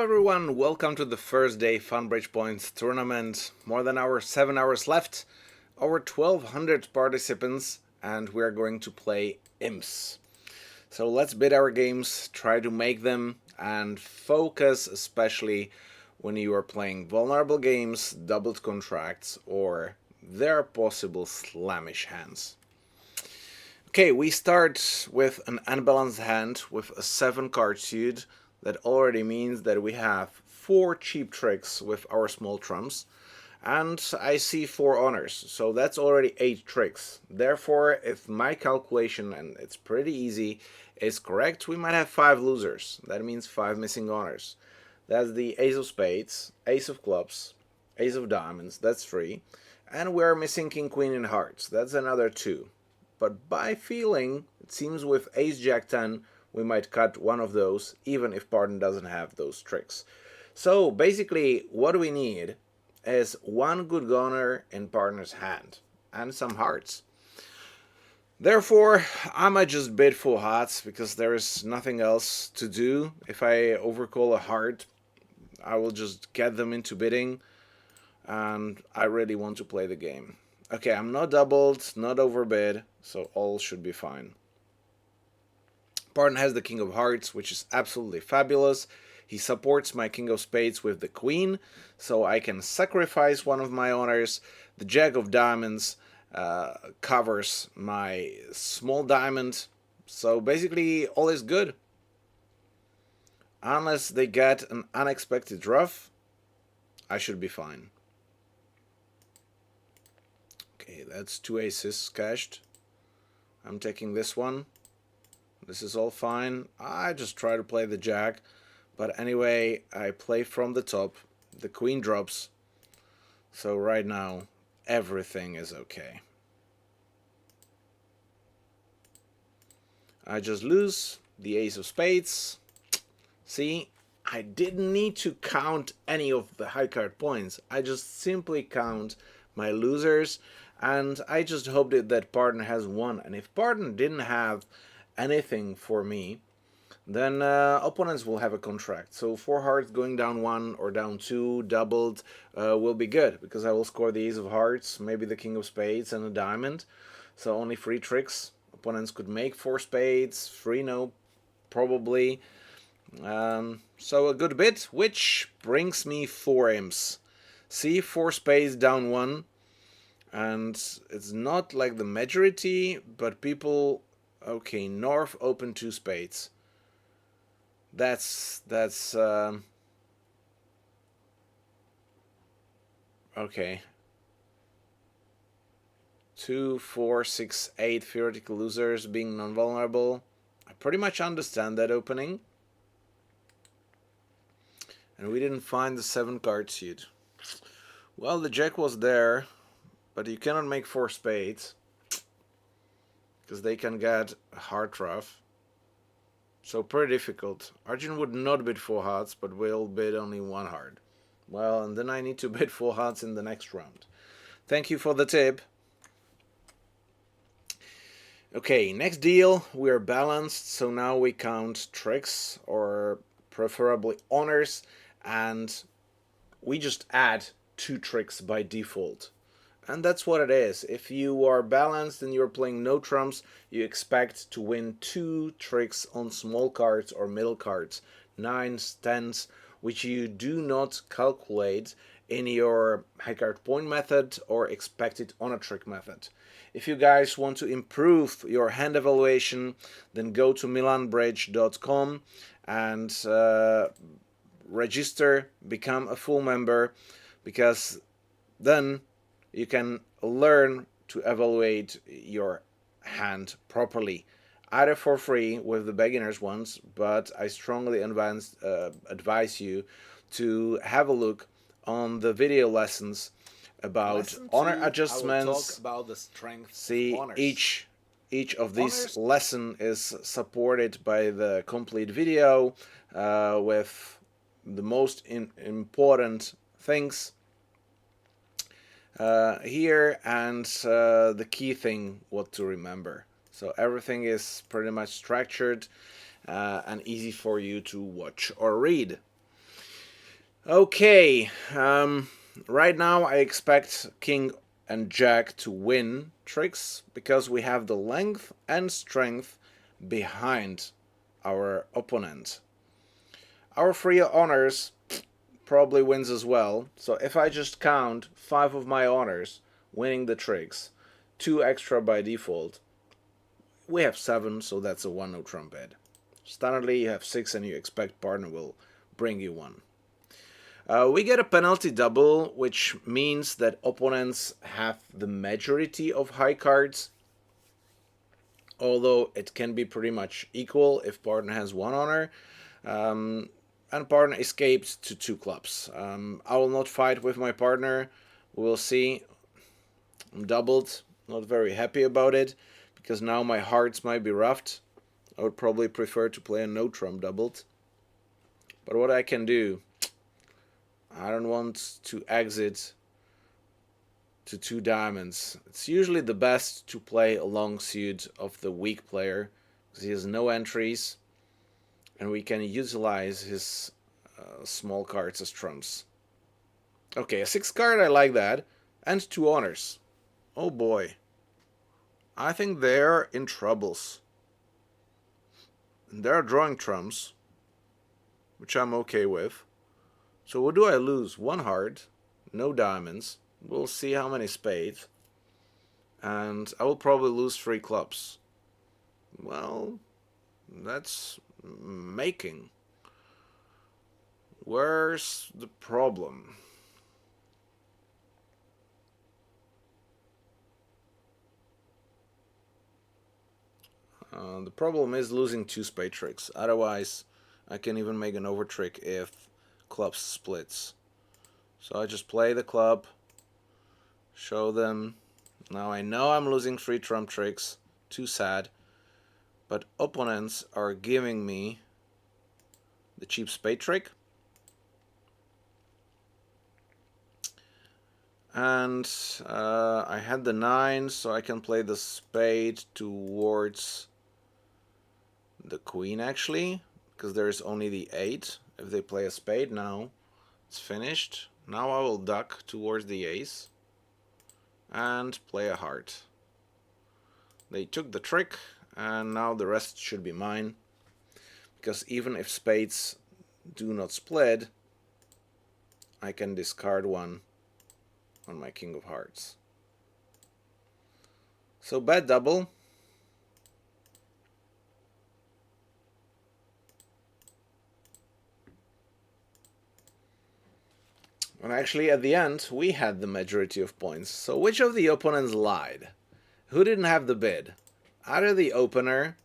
everyone, welcome to the first day Funbridge Points tournament. More than 7 hours left, over 1200 participants, and we're going to play imps. So let's bid our games, try to make them, and focus especially when you are playing vulnerable games, doubled contracts, or their possible slammish hands. Okay, we start with an unbalanced hand with a 7 card suit. That already means that we have 4 cheap tricks with our small trumps, and I see 4 honors, so that's already 8 tricks. Therefore, if my calculation, and it's pretty easy, is correct, we might have 5 losers. That means 5 missing honors. That's the Ace of Spades, Ace of Clubs, Ace of Diamonds, that's 3, and we're missing King, Queen, and Hearts, that's another 2. But by feeling, it seems with Ace, Jack, 10, we might cut one of those, even if partner doesn't have those tricks. So basically, what we need is one good goner in partner's hand, and some hearts. Therefore, I might just bid full hearts, because there is nothing else to do. If I overcall a heart, I will just get them into bidding, and I really want to play the game. Okay, I'm not doubled, not overbid, so all should be fine. Partner has the King of Hearts, which is absolutely fabulous. He supports my King of Spades with the Queen, so I can sacrifice one of my honors. The Jack of Diamonds covers my small diamond, so basically all is good. Unless they get an unexpected ruff, I should be fine. Okay, that's 2 aces cashed. I'm taking this one. This is all fine. I just try to play the Jack. But anyway, I play from the top. The Queen drops. So right now, everything is okay. I just lose the Ace of Spades. See, I didn't need to count any of the high card points. I just simply count my losers. And I just hoped that partner has won. And if partner didn't have anything for me, then opponents will have a contract. So 4 hearts going down 1 or down 2 doubled will be good, because I will score the Ace of Hearts, maybe the King of Spades and a diamond. So only 3 tricks. Opponents could make 4 spades, 3 no, probably. So a good bit, which brings me 4 imps. See, 4 spades down 1, and it's not like the majority, but people. Okay, North open 2 spades. That's okay. 2, 4, 6, 8 theoretical losers being non-vulnerable. I pretty much understand that opening. And we didn't find the 7 card suit. Well, the Jack was there, but you cannot make 4 spades, because they can get a heart ruff. So pretty difficult. Arjun would not bid 4 hearts, but will bid only 1 heart. Well, and then I need to bid 4 hearts in the next round. Thank you for the tip. Okay, next deal. We're balanced, so now we count tricks, or preferably honors, and we just add 2 tricks by default. And that's what it is. If you are balanced and you're playing no trumps, you expect to win 2 tricks on small cards or middle cards, 9s, 10s, which you do not calculate in your high card point method or expected on a trick method. If you guys want to improve your hand evaluation, then go to milanbridge.com and register, become a full member, because then you can learn to evaluate your hand properly, either for free with the beginners ones, but I strongly advise you to have a look on the video lessons about honor adjustments. I will talk about the strength. See, each of these lesson is supported by the complete video with the most important things here, and the key thing what to remember. So everything is pretty much structured and easy for you to watch or read. Okay, right now I expect King and Jack to win tricks because we have the length and strength behind our opponent. Our free honors probably wins as well, so if I just count 5 of my honors winning the tricks, 2 extra by default, we have 7, so that's a 1 no trump bet. Standardly you have 6 and you expect partner will bring you 1. We get a penalty double, which means that opponents have the majority of high cards, although it can be pretty much equal if partner has 1 honor. And partner escaped to 2 clubs. I will not fight with my partner. We'll see. I'm doubled. Not very happy about it, because now my hearts might be roughed. I would probably prefer to play a no trump doubled. But what I can do, I don't want to exit to 2 diamonds. It's usually the best to play a long suit of the weak player, because he has no entries, and we can utilize his small cards as trumps. Okay, a 6 card, I like that, and 2 honors. Oh boy. I think they're in troubles. They're drawing trumps, which I'm okay with. So what do I lose? 1 heart, no diamonds. We'll see how many spades. And I will probably lose 3 clubs. Well, that's making. Where's the problem? The problem is losing 2 spade tricks. Otherwise, I can even make an over trick if clubs splits. So I just play the club, show them. Now I know I'm losing 3 trump tricks. Too sad. But opponents are giving me the cheap spade trick. And I had the 9, so I can play the spade towards the queen, actually, because there is only the 8. If they play a spade now, it's finished. Now I will duck towards the ace and play a heart. They took the trick, and now the rest should be mine, because even if spades do not split, I can discard 1 on my king of hearts. So bet double. And actually at the end we had the majority of points. So which of the opponents lied? Who didn't have the bid? Either the opener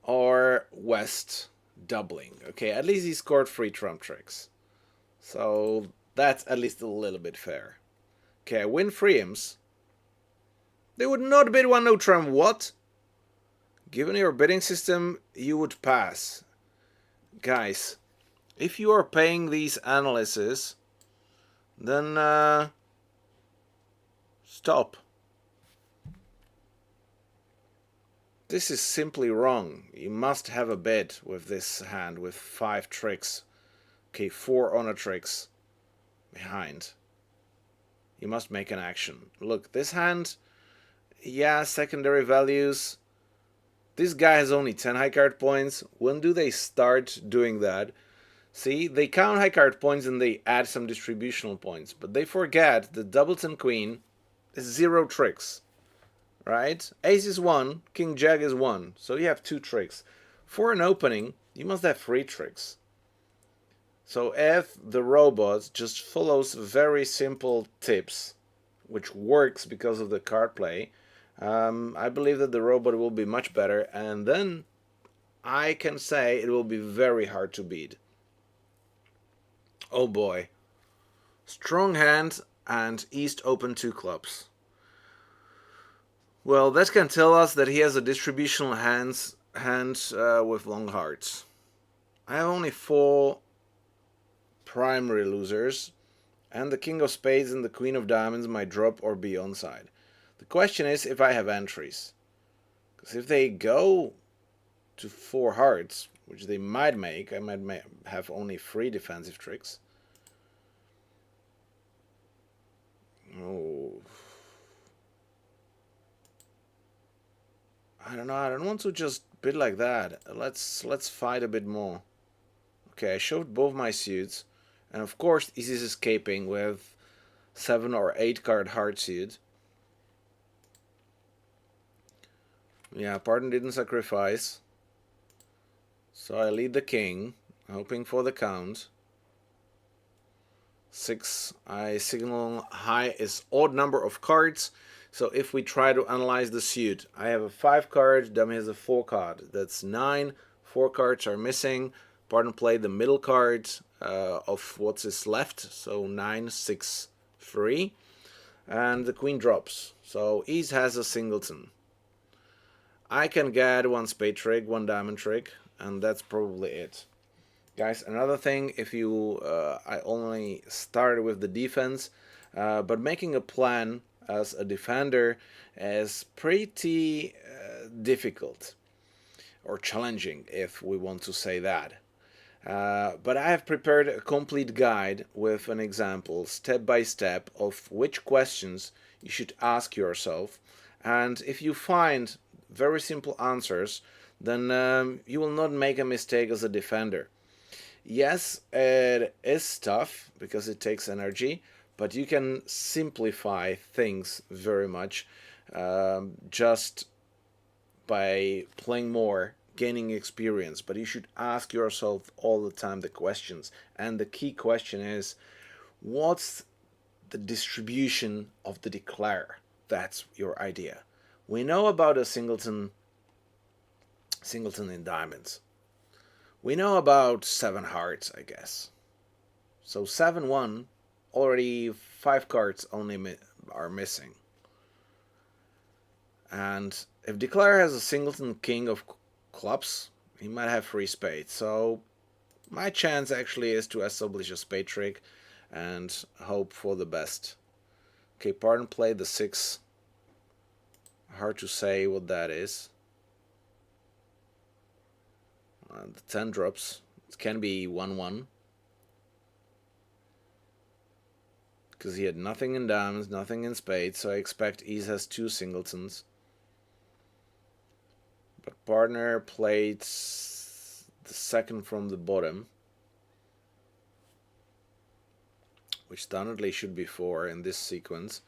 or West doubling. Okay, at least he scored 3 trump tricks. So that's at least a little bit fair. Okay, I win 3 imps. They would not bid 1 no trump. What? Given your bidding system, you would pass. Guys, if you are paying these analyses, then stop. This is simply wrong. You must have a bid with this hand with 5 tricks. Okay, 4 honor tricks behind. You must make an action. Look, this hand, yeah, secondary values. This guy has only 10 high card points. When do they start doing that? See, they count high card points and they add some distributional points, but they forget that doubles and queen is 0 tricks, right? Ace is 1, king jack is 1, so you have 2 tricks. For an opening, you must have 3 tricks. So if the robot just follows very simple tips, which works because of the card play, I believe that the robot will be much better, and then I can say it will be very hard to beat. Oh boy. Strong hand and East open 2 clubs. Well, that can tell us that he has a distributional hand with long hearts. I have only 4 primary losers, and the king of spades and the queen of diamonds might drop or be onside. The question is if I have entries. Because if they go to 4 hearts, which they might make, I might have only 3 defensive tricks. I don't know. I don't want to just bid like that. Let's fight a bit more. Okay, I showed both my suits, and of course he's escaping with 7 or 8 card hard suit. Yeah, Pardon didn't sacrifice. So I lead the king, hoping for the count. 6, I signal high is odd number of cards. So if we try to analyze the suit, I have a 5 card, dummy has a 4 card. That's 9. 4 cards are missing. Pardon played the middle card of what is left. So 9, 6, 3. And the queen drops. So Ease has a singleton. I can get 1 spade trick, 1 diamond trick, and that's probably it. Guys, another thing, if you, I only started with the defense, but making a plan as a defender is pretty difficult, or challenging, if we want to say that. But I have prepared a complete guide with an example, step by step, of which questions you should ask yourself, and if you find very simple answers, then you will not make a mistake as a defender. Yes, it is tough because it takes energy, but you can simplify things very much just by playing more, gaining experience. But you should ask yourself all the time the questions. And the key question is, what's the distribution of the declare? That's your idea. We know about a singleton in diamonds. We know about 7 hearts, I guess. So 7-1, already 5 cards only are missing. And if Declare has a singleton king of clubs, he might have 3 spades. So my chance actually is to establish a spade trick and hope for the best. Okay, Pardon played the 6. Hard to say what that is. The 10 drops. It can be 1-1. Because he had nothing in diamonds, nothing in spades, so I expect Ease has 2 singletons. But partner played the second from the bottom, which standardly should be 4 in this sequence.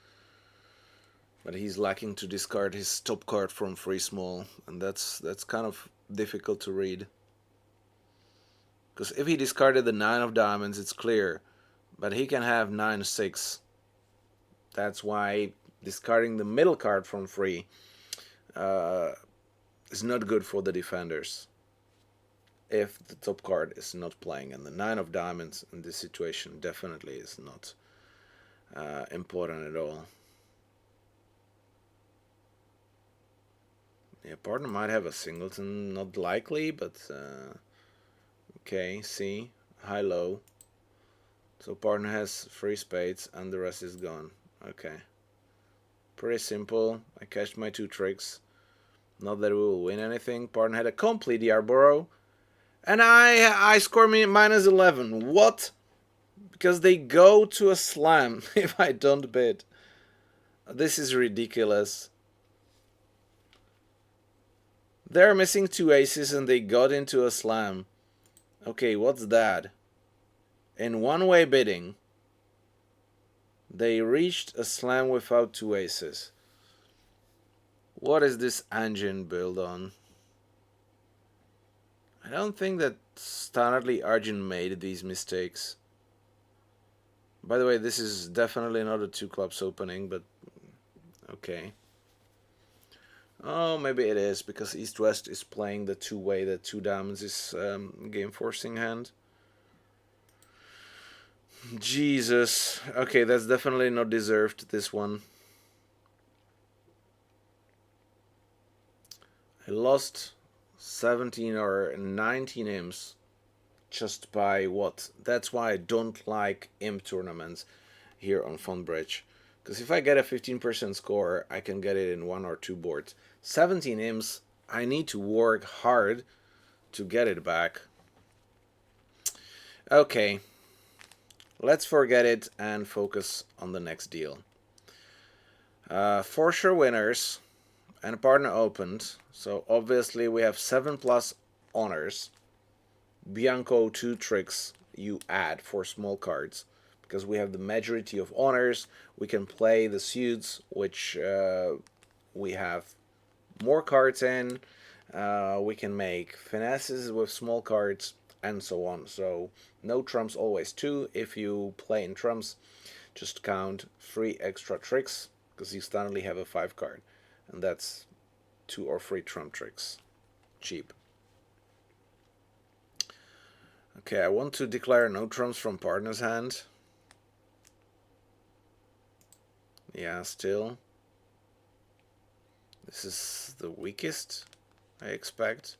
But he's lacking to discard his top card from free small, and that's kind of difficult to read. Because if he discarded the 9 of diamonds, it's clear. But he can have 9-6. That's why discarding the middle card from free is not good for the defenders. If the top card is not playing. And the 9 of diamonds in this situation definitely is not important at all. Yeah, partner might have a singleton, not likely, but okay, see, high-low. So partner has 3 spades and the rest is gone. Okay. Pretty simple. I cashed my 2 tricks. Not that we will win anything. Partner had a complete Yarborough. And I score minus 11. What? Because they go to a slam if I don't bid. This is ridiculous. They're missing 2 aces and they got into a slam. Okay, what's that? In one-way bidding, they reached a slam without 2 aces. What is this engine built on? I don't think that standardly Arjun made these mistakes. By the way, this is definitely not a 2 clubs opening, but okay. Oh, maybe it is, because East-West is playing the 2-way, that 2 diamonds is game-forcing hand. Jesus. Okay, that's definitely not deserved, this one. I lost 17 or 19 imps just by what? That's why I don't like imp tournaments here on Funbridge. Because if I get a 15% score, I can get it in 1 or 2 boards. 17 imps, I need to work hard to get it back. Okay, let's forget it and focus on the next deal. For sure winners And partner opened. So obviously we have 7 plus honors. Bianco 2 tricks you add for small cards. Because we have the majority of honors, we can play the suits, which we have more cards in. We can make finesses with small cards and so on. So no trumps, always 2. If you play in trumps, just count 3 extra tricks because you suddenly have a 5 card. And that's 2 or 3 trump tricks. Cheap. Okay, I want to declare no trumps from partner's hand. Yeah, still. This is the weakest, I expect.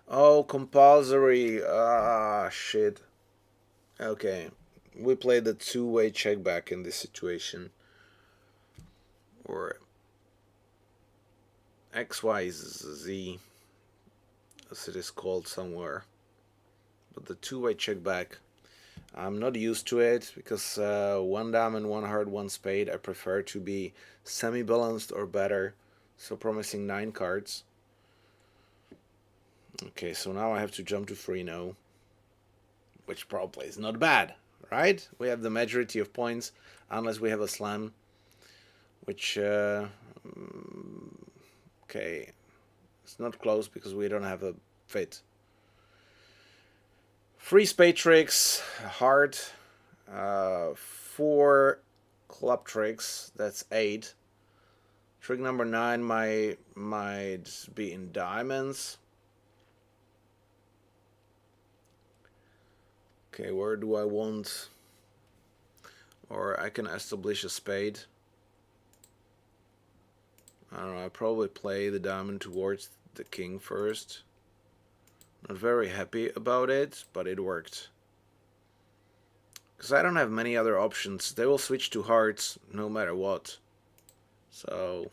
Oh, compulsory. Ah, shit. Okay. We played the two-way check back in this situation. Or XYZ, as it is called somewhere. But the two-way check back, I'm not used to it because 1 diamond, 1 heart, 1 spade. I prefer to be semi-balanced or better. So promising 9 cards. Okay, so now I have to jump to 3 no. Which probably is not bad, right? We have the majority of points, unless we have a slam. Which, okay, it's not close because we don't have a fit. 3 spade tricks, heart, 4 club tricks, that's 8. Trick number 9 might be in diamonds. Okay, where do I want? Or I can establish a spade. I don't know, I probably play the diamond towards the king first. Not very happy about it, but it worked. Because I don't have many other options. They will switch to hearts no matter what. So,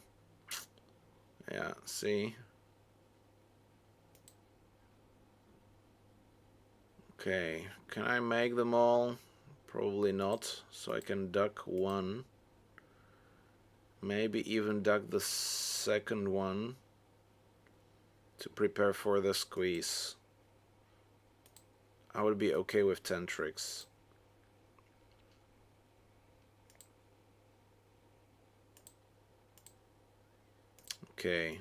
yeah, see. Okay, can I make them all? Probably not. So I can duck 1. Maybe even duck the second one to prepare for the squeeze. I would be okay with 10 tricks. Okay.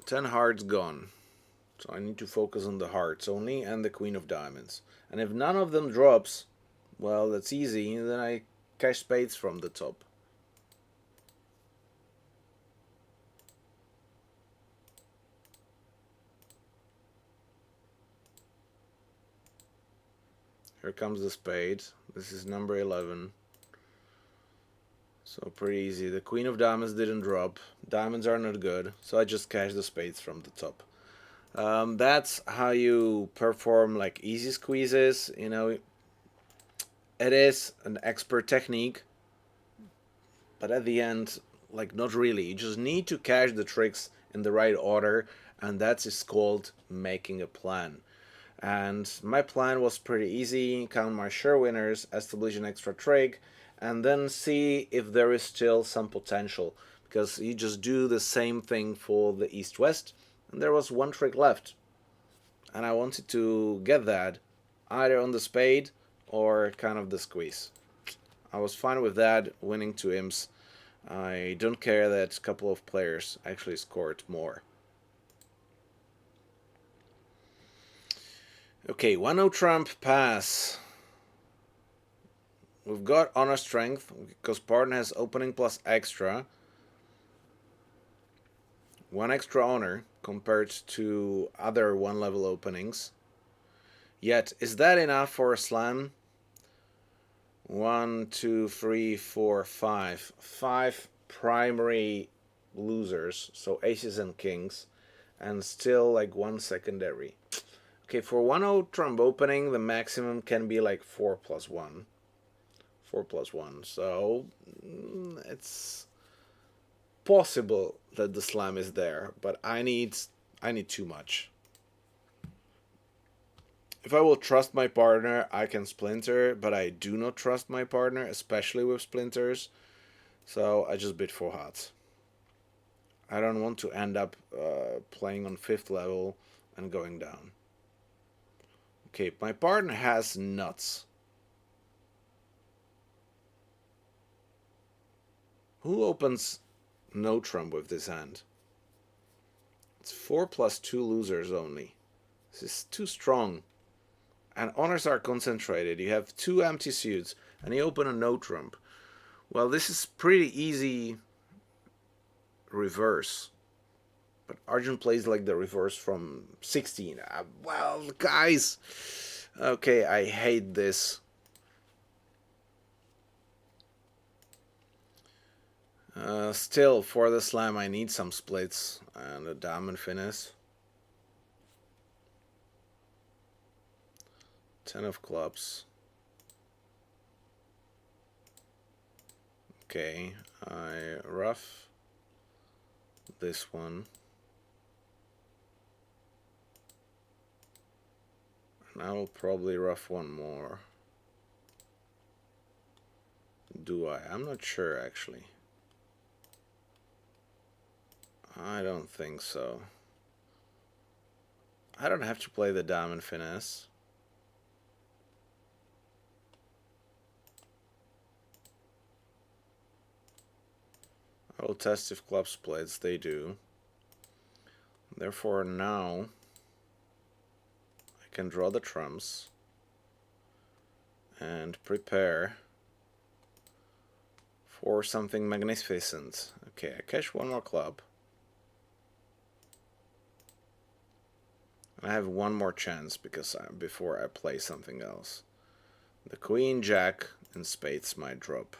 10 hearts gone. So I need to focus on the hearts only and the queen of diamonds. And if none of them drops, well, that's easy. Then I cash spades from the top. Here comes the spade. This is number 11. So pretty easy. The queen of diamonds didn't drop. Diamonds are not good. So I just cash the spades from the top. That's how you perform like easy squeezes. You know, it is an expert technique. But at the end, like not really. You just need to cash the tricks in the right order. And that is called making a plan. And my plan was pretty easy. Count my share winners, establish an extra trick, and then see if there is still some potential. Because you just do the same thing for the east-west, and there was 1 trick left. And I wanted to get that, either on the spade or kind of the squeeze. I was fine with that, winning 2 imps. I don't care that a couple of players actually scored more. Okay, 1-0 trump pass. We've got honor strength because partner has opening plus extra. 1 extra honor compared to other 1 level openings. Yet, is that enough for a slam? 1, 2, 3, 4, 5. 5 primary losers, so aces and kings, and still like 1 secondary. Okay, for 1-0 trump opening, the maximum can be like 4 plus 1. 4 plus 1. So it's possible that the slam is there, but I need too much. If I will trust my partner, I can splinter, but I do not trust my partner, especially with splinters. So I just bid 4 hearts. I don't want to end up playing on 5th level and going down. Okay, my partner has nuts. Who opens no trump with this hand? It's 4 plus 2 losers only. This is too strong. And honors are concentrated. You have 2 empty suits and you open a no trump. Well, this is pretty easy reverse. But Arjun plays like the reverse from 16. Well, guys. Okay, I hate this. Still, for the slam, I need some splits and a diamond finish. 10 of clubs. Okay, I rough this one. And I will probably rough one more. Do I? I'm not sure, actually. I don't think so. I don't have to play the diamond finesse. I will test if club splits. They do. Therefore, now I can draw the trumps and prepare for something magnificent. Okay, I cash one more club. I have one more chance because before I play something else. The queen, jack, and spades might drop.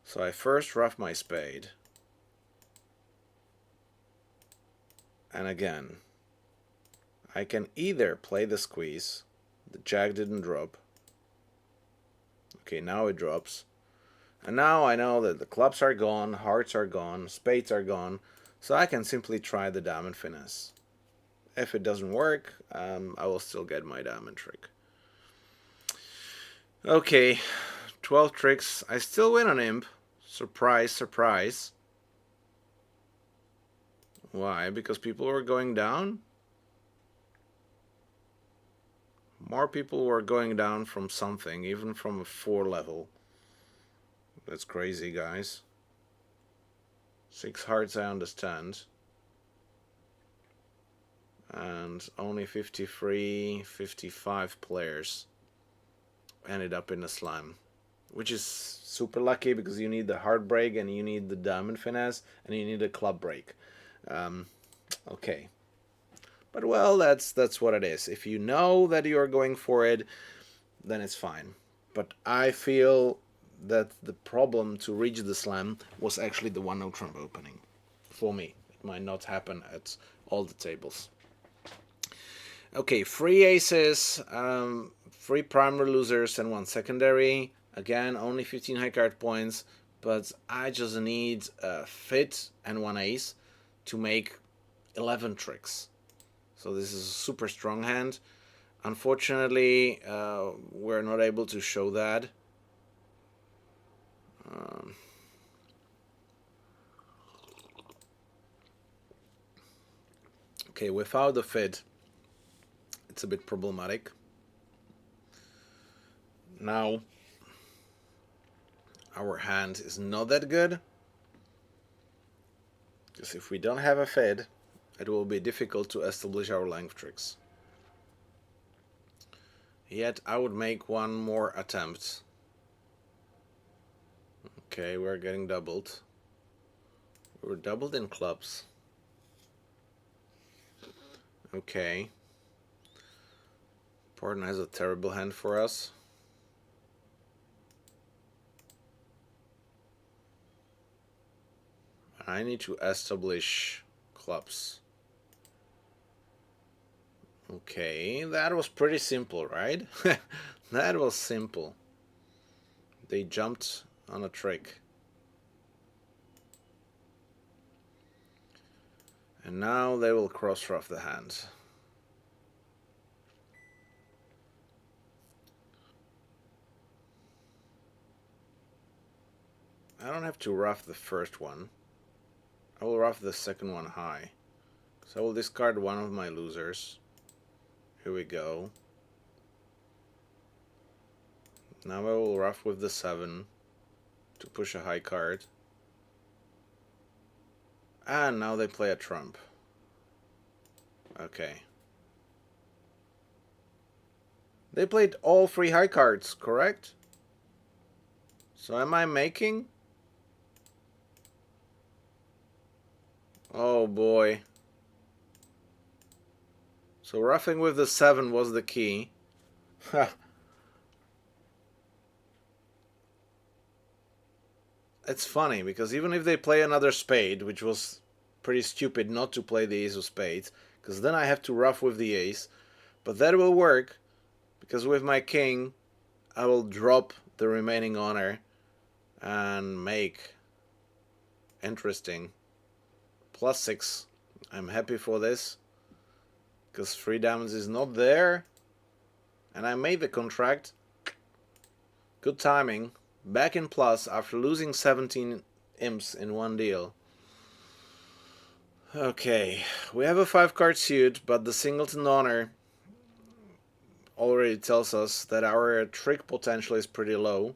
So I first rough my spade. And again, I can either play the squeeze. The jack didn't drop. Okay, now it drops. And now I know that the clubs are gone, hearts are gone, spades are gone. So I can simply try the diamond finesse. If it doesn't work, I will still get my diamond trick. Okay, 12 tricks. I still win on imp. Surprise, surprise. Why? Because people were going down? More people were going down from something, even from a 4 level. That's crazy, guys. 6 hearts, I understand. And only 53, 55 players ended up in the slam, which is super lucky because you need the heart break and you need the diamond finesse and you need a club break. Okay, but well, that's what it is. If you know that you're going for it, then it's fine. But I feel that the problem to reach the slam was actually the one no trump opening. For me, it might not happen at all the tables. Okay, 3 aces, 3 primary losers and 1 secondary. Again, only 15 high card points, but I just need a fit and 1 ace to make 11 tricks. So this is a super strong hand. Unfortunately, we're not able to show that. Okay, without the fit, it's a bit problematic. Now, our hand is not that good, because if we don't have a fit, it will be difficult to establish our length tricks. Yet, I would make one more attempt. Okay, we're getting doubled. We're doubled in clubs. Okay. Partner has a terrible hand for us. I need to establish clubs. Okay, that was pretty simple, right? That was simple. They jumped on a trick. And now they will cross-ruff the hand. I don't have to ruff the first one. I will ruff the second one high. So I will discard one of my losers. Here we go. Now I will ruff with the 7 to push a high card. And now they play a trump. Okay. They played all 3 high cards, correct? So am I making? Oh boy. So ruffing with the 7 was the key. It's funny, because even if they play another spade, which was pretty stupid not to play the ace of spades, because then I have to ruff with the ace, but that will work, because with my king, I will drop the remaining honor and make interesting. +6. I'm happy for this, because 3 diamonds is not there, and I made the contract. Good timing. Back in plus after losing 17 imps in one deal. Okay, we have a 5-card suit, but the singleton honor already tells us that our trick potential is pretty low.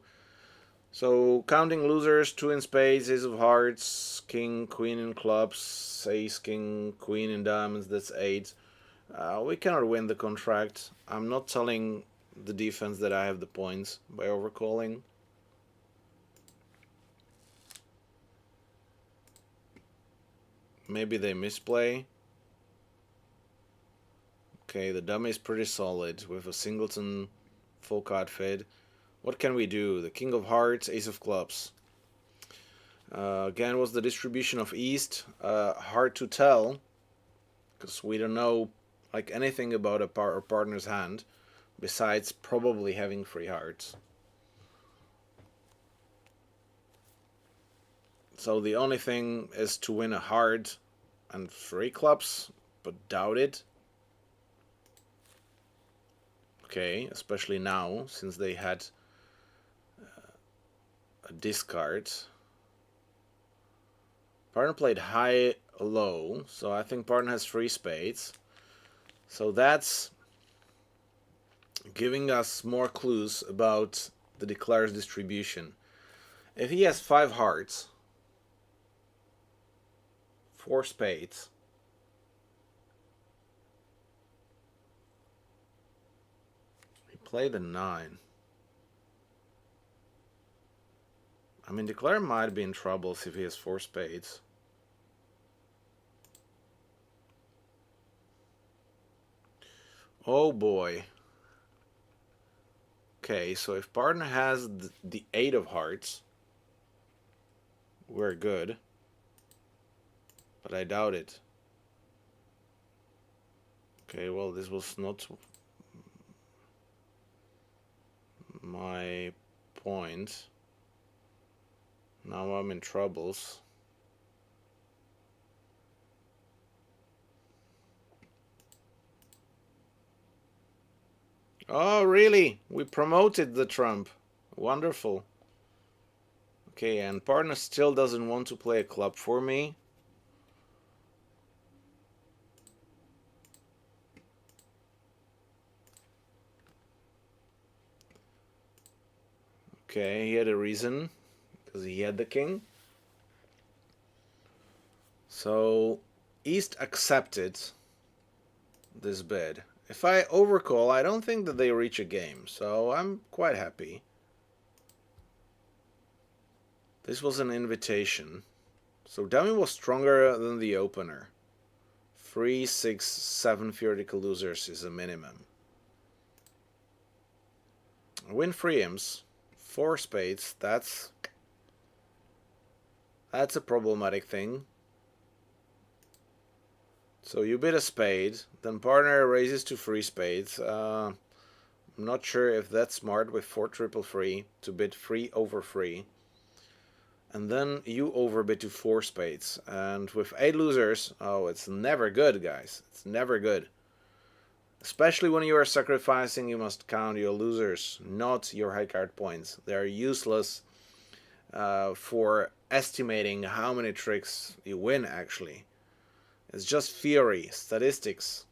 So counting losers, 2 in spades, ace of hearts, king, queen in clubs, ace, king, queen in diamonds, that's 8. We cannot win the contract. I'm not telling the defense that I have the points by overcalling. Maybe they misplay. Okay, the dummy is pretty solid with a singleton full card fade. What can we do? The king of hearts, ace of clubs. Again, was the distribution of east. Hard to tell, because we don't know like anything about a partner's hand, besides probably having 3 hearts. So the only thing is to win a heart and 3 clubs, but doubt it. Okay, especially now, since they had a discard. Partner played high-low, so I think partner has 3 spades. So that's giving us more clues about the declarer's distribution. If he has 5 hearts, 4 spades, he played a 9. I mean, declarer might be in trouble if he has 4 spades. Oh boy. Okay, so if partner has the 8 of hearts, we're good. But I doubt it. Okay, well, this was not my point. Now I'm in troubles. Oh, really? We promoted the trump. Wonderful. Okay, and partner still doesn't want to play a club for me. Okay, he had a reason, because he had the king. So, East accepted this bid. If I overcall, I don't think that they reach a game, so I'm quite happy. This was an invitation. So dummy was stronger than the opener. 3, 6, 7 theoretical losers is a minimum. Win 3 imps, 4 spades, that's a problematic thing. So you bid a spade, then partner raises to 3 spades. I'm not sure if that's smart with 4 triple 3 to bid 3 over 3. And then you overbid to 4 spades. And with 8 losers, oh, it's never good, guys. It's never good. Especially when you are sacrificing, you must count your losers, not your high card points. They are useless for estimating how many tricks you win, actually. It's just theory, statistics,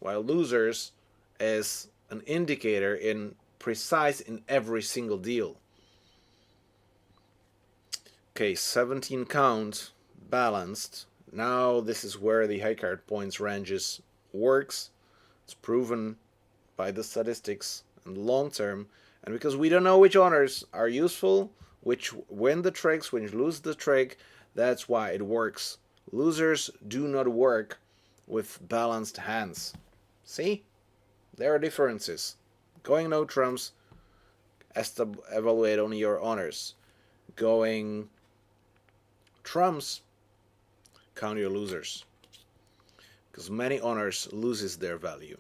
while losers is an indicator in precise in every single deal. Okay, 17 count, balanced. Now this is where the high card points ranges works. It's proven by the statistics and long term. And because we don't know which honors are useful, which win the tricks, which lose the trick, that's why it works. Losers do not work with balanced hands. See? There are differences. Going no trumps, evaluate only your honors. Going trumps, count your losers. Because many honors loses their value.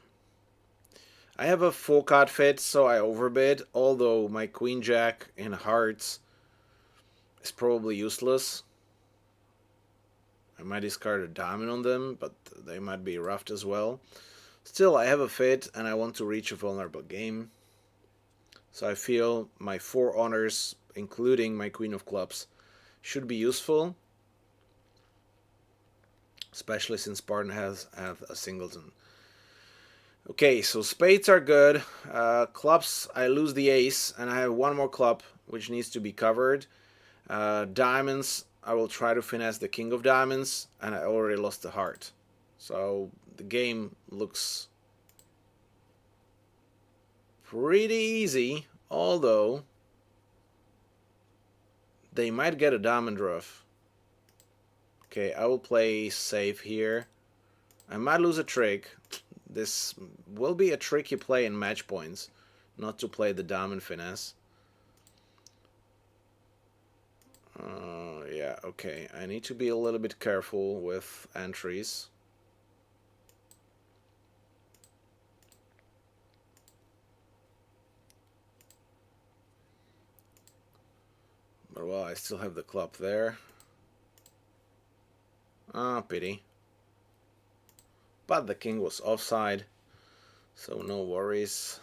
I have a full card fit, so I overbid, although my queen jack in hearts is probably useless. I might discard a diamond on them, but they might be roughed as well. Still, I have a fit and I want to reach a vulnerable game. So I feel my 4 honors, including my queen of clubs, should be useful. Especially since Spartan has a singleton. Okay, so spades are good. Clubs, I lose the ace, and I have one more club which needs to be covered. Diamonds, I will try to finesse the king of diamonds, and I already lost the heart. So the game looks pretty easy, although they might get a diamond ruff. Okay, I will play safe here. I might lose a trick. This will be a tricky play in match points, not to play the diamond finesse. Yeah, okay. I need to be a little bit careful with entries. But well, I still have the club there. Ah, pity. But the king was offside, so no worries.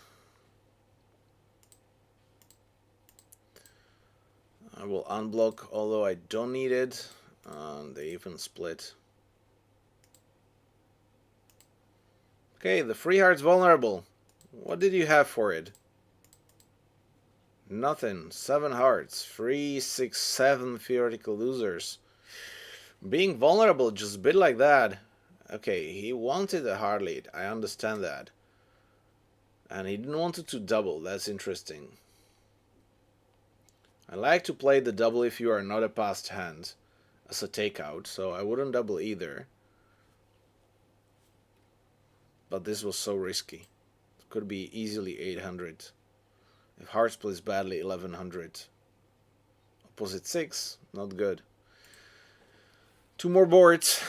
I will unblock, although I don't need it. They even split. Okay, the free heart's vulnerable. What did you have for it? Nothing. 7 hearts. 3, 6, 7 theoretical losers. Being vulnerable just a bit like that. Okay, he wanted a hard lead. I understand that. And he didn't want it to double. That's interesting. I like to play the double if you are not a passed hand as a takeout, so I wouldn't double either. But this was so risky. It could be easily 800. If hearts plays badly, 1100. Opposite 6, not good. 2 more boards.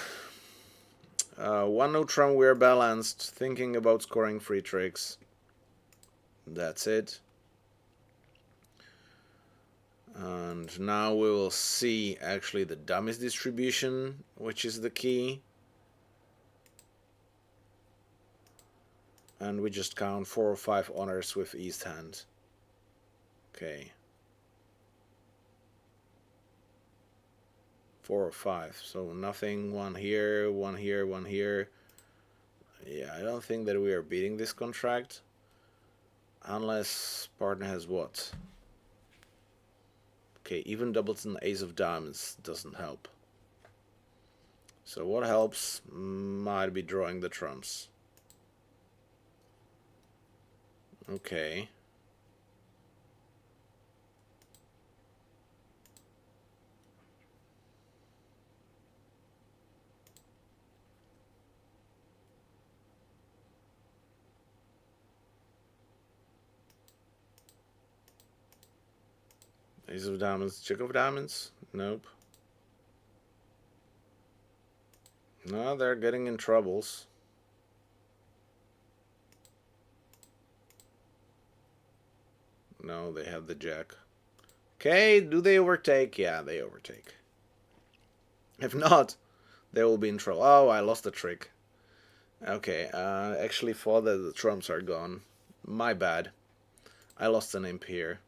1 no trump, we're balanced. Thinking about scoring free tricks. That's it. And now we will see actually the dummies distribution, which is the key. And we just count 4 or 5 honors with east hand. Okay. 4 or 5. So nothing. 1 here, 1 here, 1 here. Yeah, I don't think that we are beating this contract. Unless partner has what? Okay, even doubles and ace of diamonds doesn't help. So what helps might be drawing the trumps. Okay. Ace of diamonds, check of diamonds? Nope. No, they're getting in troubles. No, they have the jack. Okay, do they overtake? Yeah, they overtake. If not, they will be in trouble. Oh, I lost the trick. Okay, I actually thought that the trumps are gone. My bad. I lost an imp here.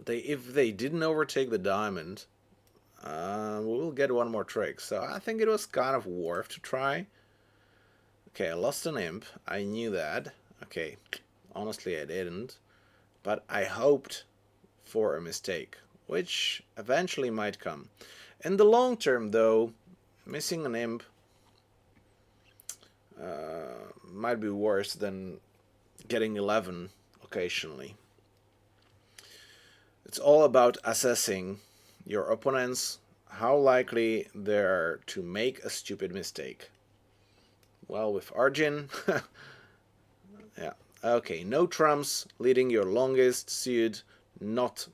But if they didn't overtake the diamond, we'll get one more trick. So I think it was kind of worth to try. Okay, I lost an imp. I knew that. Okay, honestly I didn't. But I hoped for a mistake, which eventually might come. In the long term, though, missing an imp might be worse than getting 11 occasionally. It's all about assessing your opponents, how likely they are to make a stupid mistake. Well, with Arjun, yeah, okay, no trumps, leading your longest suit, not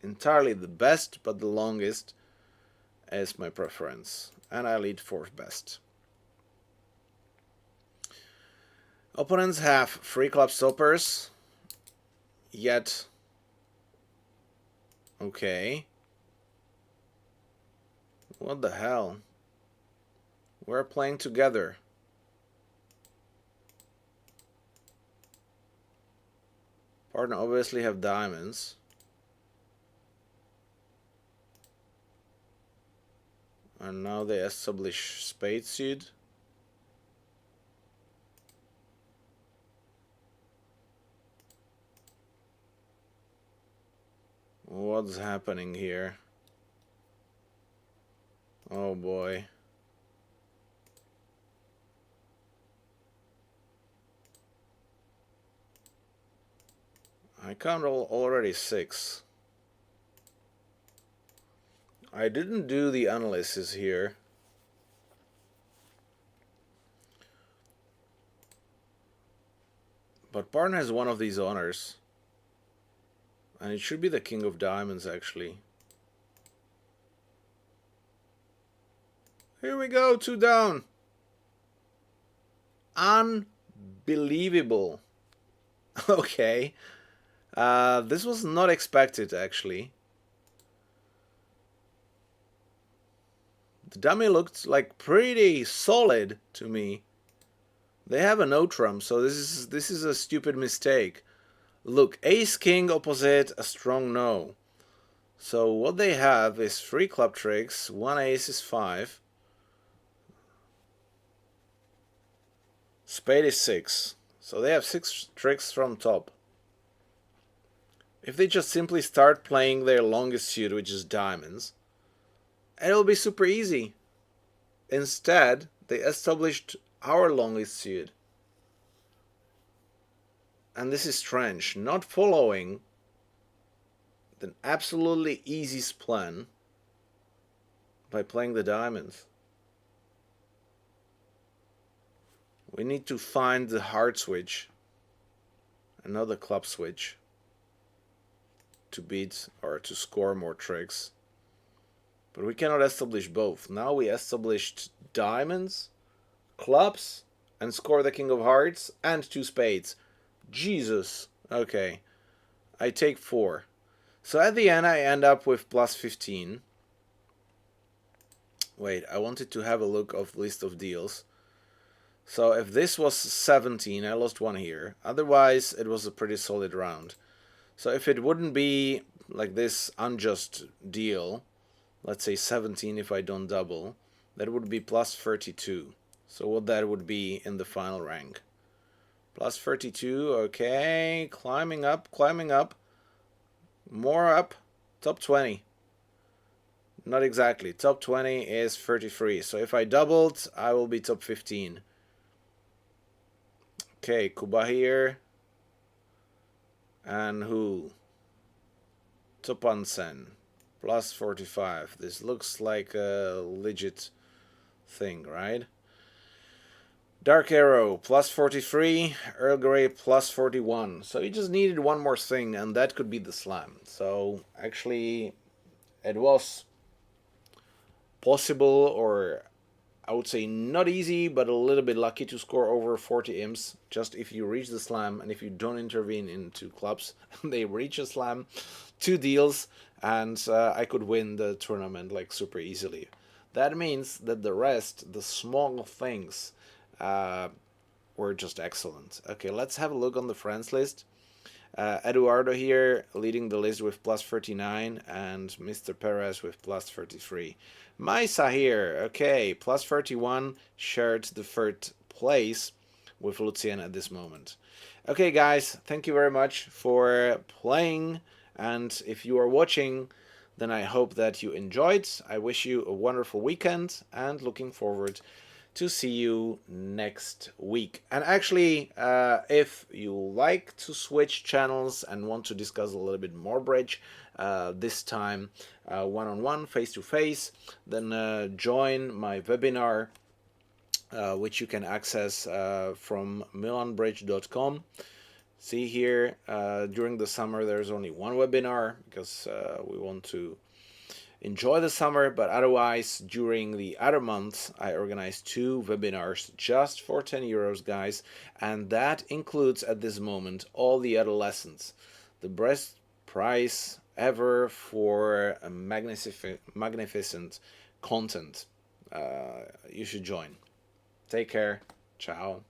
entirely the best, but the longest is my preference, and I lead 4th best. Opponents have 3 club stoppers, yet, okay, what the hell, we're playing together. Partner obviously have diamonds. And now they establish spade suit. What's happening here? Oh boy. I count already 6. I didn't do the analysis here. But partner has one of these honors. And it should be the king of diamonds, actually. Here we go, 2 down. Unbelievable. Okay. This was not expected, actually. The dummy looked like pretty solid to me. They have a no trump, so this is a stupid mistake. Look, ace king opposite a strong no. So what they have is 3 club tricks, 1 ace is 5. Spade is 6. So they have 6 tricks from top. If they just simply start playing their longest suit, which is diamonds, it'll be super easy. Instead, they established our longest suit. And this is strange, not following the absolutely easiest plan by playing the diamonds. We need to find the hard switch and not the club switch to beat or to score more tricks. But we cannot establish both. Now we established diamonds, clubs, and score the king of hearts and 2 spades. Jesus. Okay. I take 4. So at the end I end up with plus 15. Wait, I wanted to have a look of list of deals. So if this was 17, I lost 1 here. Otherwise, it was a pretty solid round. So if it wouldn't be like this unjust deal, let's say 17 if I don't double, that would be plus 32. So what that would be in the final rank. Plus 32, okay, climbing up, more up, top 20. Not exactly, top 20 is 33, so if I doubled, I will be top 15. Okay, Kuba here. And who? Topansen, plus 45. This looks like a legit thing, right? Dark Arrow, plus 43. Earl Grey, plus 41. So he just needed one more thing, and that could be the slam. So actually, it was possible, or I would say not easy, but a little bit lucky to score over 40 imps. Just if you reach the slam, and if you don't intervene into clubs, they reach a slam, 2 deals, and I could win the tournament like super easily. That means that the rest, the small things, were just excellent. Okay, let's have a look on the friends list. Eduardo here leading the list with plus 39 and Mr. Perez with plus 33. Maisa here, okay, plus 31, shared the third place with Lucien at this moment. Okay guys, thank you very much for playing, and if you are watching, then I hope that you enjoyed. I wish you a wonderful weekend and looking forward to see you next week. And actually, if you like to switch channels and want to discuss a little bit more bridge, this time one-on-one, face-to-face, then join my webinar, which you can access from milanbridge.com. See here, during the summer there's only one webinar because we want to enjoy the summer, but otherwise during the other months I organize 2 webinars just for 10 euros, guys, and that includes at this moment all the other lessons. The best price ever for a magnificent content. You should join. Take care. Ciao.